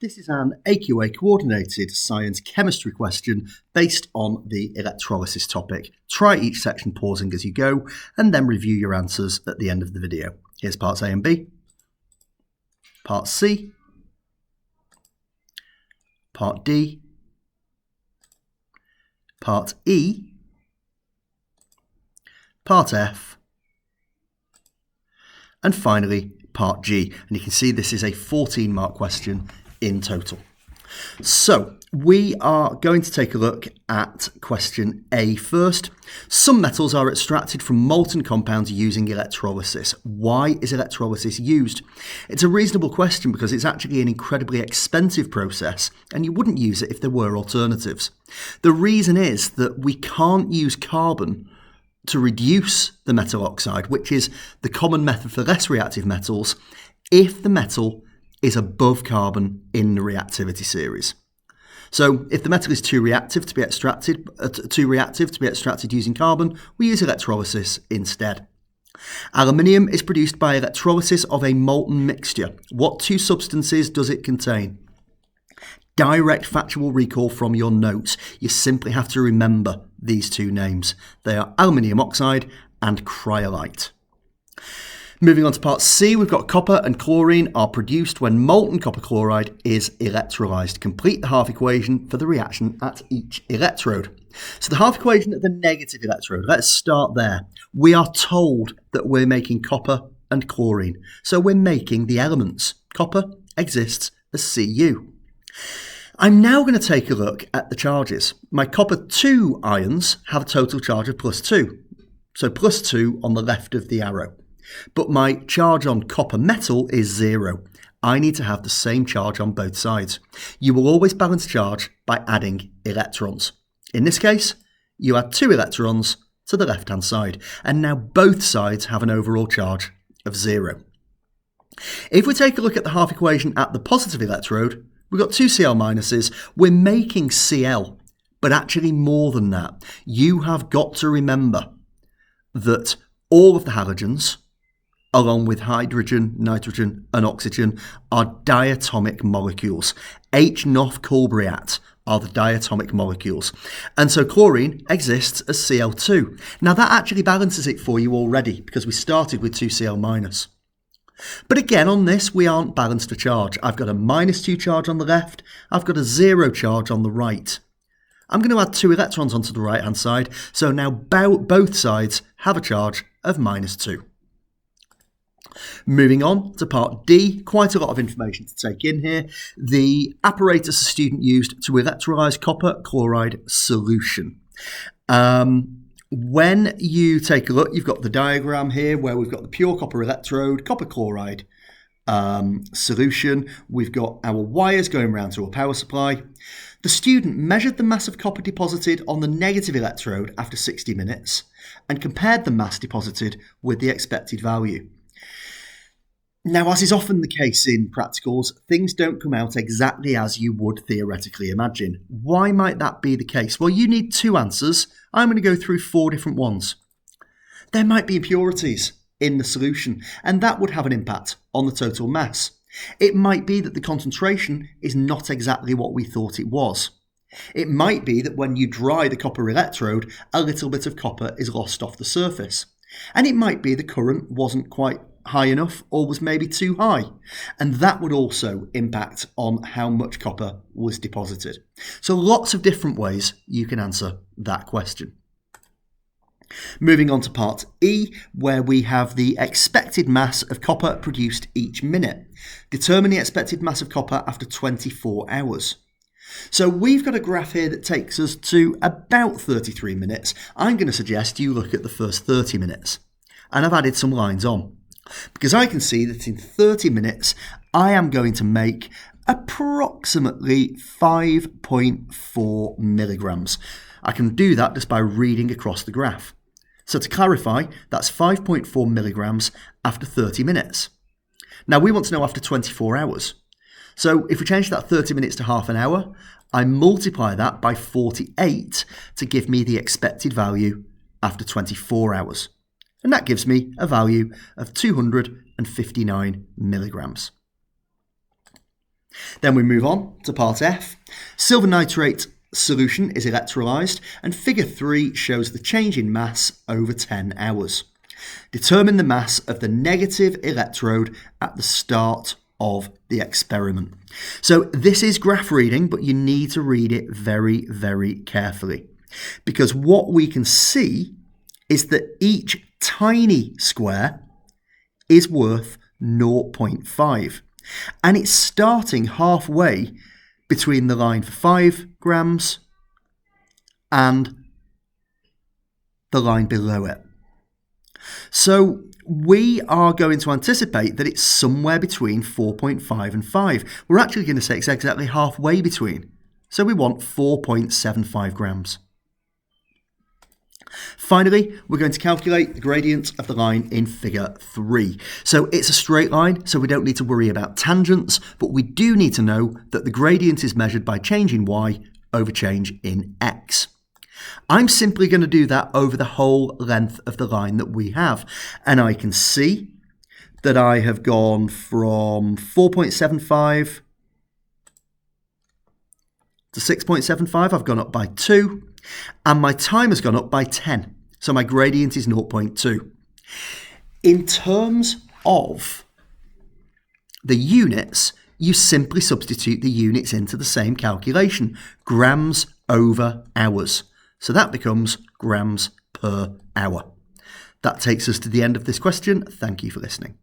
This is an AQA coordinated science chemistry question based on the electrolysis topic. Try each section pausing as you go and then review your answers at the end of the video. Here's parts A and B, part C, part D, part E, part F, and finally part G. And you can see this is a 14-mark question in total. So we are going to take a look at question A first. Some metals are extracted from molten compounds using electrolysis. Why is electrolysis used? It's a reasonable question because it's actually an incredibly expensive process and you wouldn't use it if there were alternatives. The reason is that we can't use carbon to reduce the metal oxide, which is the common method for less reactive metals, if the metal is above carbon in the reactivity series. So if the metal is too reactive to be extracted using carbon, we use electrolysis instead. Aluminium is produced by electrolysis of a molten mixture. What two substances does it contain? Direct factual recall from your notes. You simply have to remember these two names. They are aluminium oxide and cryolite. Moving on to part C, we've got copper and chlorine are produced when molten copper chloride is electrolyzed. Complete the half equation for the reaction at each electrode. So the half equation at the negative electrode, let's start there. We are told that we're making copper and chlorine. So we're making the elements. Copper exists as Cu. I'm now going to take a look at the charges. My copper 2 ions have a total charge of +2. So +2 on the left of the arrow. But my charge on copper metal is 0. I need to have the same charge on both sides. You will always balance charge by adding electrons. In this case, you add 2 electrons to the left-hand side, and now both sides have an overall charge of 0. If we take a look at the half equation at the positive electrode, we've got 2 Cl minuses. We're making Cl, but actually more than that. You have got to remember that all of the halogens, along with hydrogen, nitrogen and oxygen, are diatomic molecules. H-NOF Colbriat are the diatomic molecules. And so chlorine exists as Cl2. Now that actually balances it for you already because we started with 2 Cl minus. But again, on this, we aren't balanced for charge. I've got a -2 charge on the left. I've got a 0 charge on the right. I'm going to add 2 electrons onto the right-hand side. So now both sides have a charge of -2. Moving on to part D, quite a lot of information to take in here. The apparatus a student used to electrolyse copper chloride solution. When you take a look, you've got the diagram here where we've got the pure copper electrode, copper chloride solution. We've got our wires going around to a power supply. The student measured the mass of copper deposited on the negative electrode after 60 minutes and compared the mass deposited with the expected value. Now, as is often the case in practicals, things don't come out exactly as you would theoretically imagine. Why might that be the case? Well, you need 2 answers. I'm going to go through 4 different ones. There might be impurities in the solution, and that would have an impact on the total mass. It might be that the concentration is not exactly what we thought it was. It might be that when you dry the copper electrode, a little bit of copper is lost off the surface. And it might be the current wasn't quite high enough or was maybe too high. And that would also impact on how much copper was deposited. So lots of different ways you can answer that question. Moving on to part E, where we have the expected mass of copper produced each minute. Determine the expected mass of copper after 24 hours. So we've got a graph here that takes us to about 33 minutes. I'm going to suggest you look at the first 30 minutes. And I've added some lines on. Because I can see that in 30 minutes, I am going to make approximately 5.4 milligrams. I can do that just by reading across the graph. So to clarify, that's 5.4 milligrams after 30 minutes. Now we want to know after 24 hours. So if we change that 30 minutes to half an hour, I multiply that by 48 to give me the expected value after 24 hours. And that gives me a value of 259 milligrams. Then we move on to part F. Silver nitrate solution is electrolysed, and figure 3 shows the change in mass over 10 hours. Determine the mass of the negative electrode at the start of the experiment. So this is graph reading, but you need to read it very, very carefully, because what we can see is that each tiny square is worth 0.5, and it's starting halfway between the line for 5 grams and the line below it. So we are going to anticipate that it's somewhere between 4.5 and 5. We're actually going to say it's exactly halfway between. So we want 4.75 grams. Finally, we're going to calculate the gradient of the line in figure 3. So it's a straight line, so we don't need to worry about tangents, but we do need to know that the gradient is measured by change in y over change in x. I'm simply going to do that over the whole length of the line that we have. And I can see that I have gone from 4.75 to 6.75. I've gone up by 2. And my time has gone up by 10. So my gradient is 0.2. In terms of the units, you simply substitute the units into the same calculation. Grams over hours. So that becomes grams per hour. That takes us to the end of this question. Thank you for listening.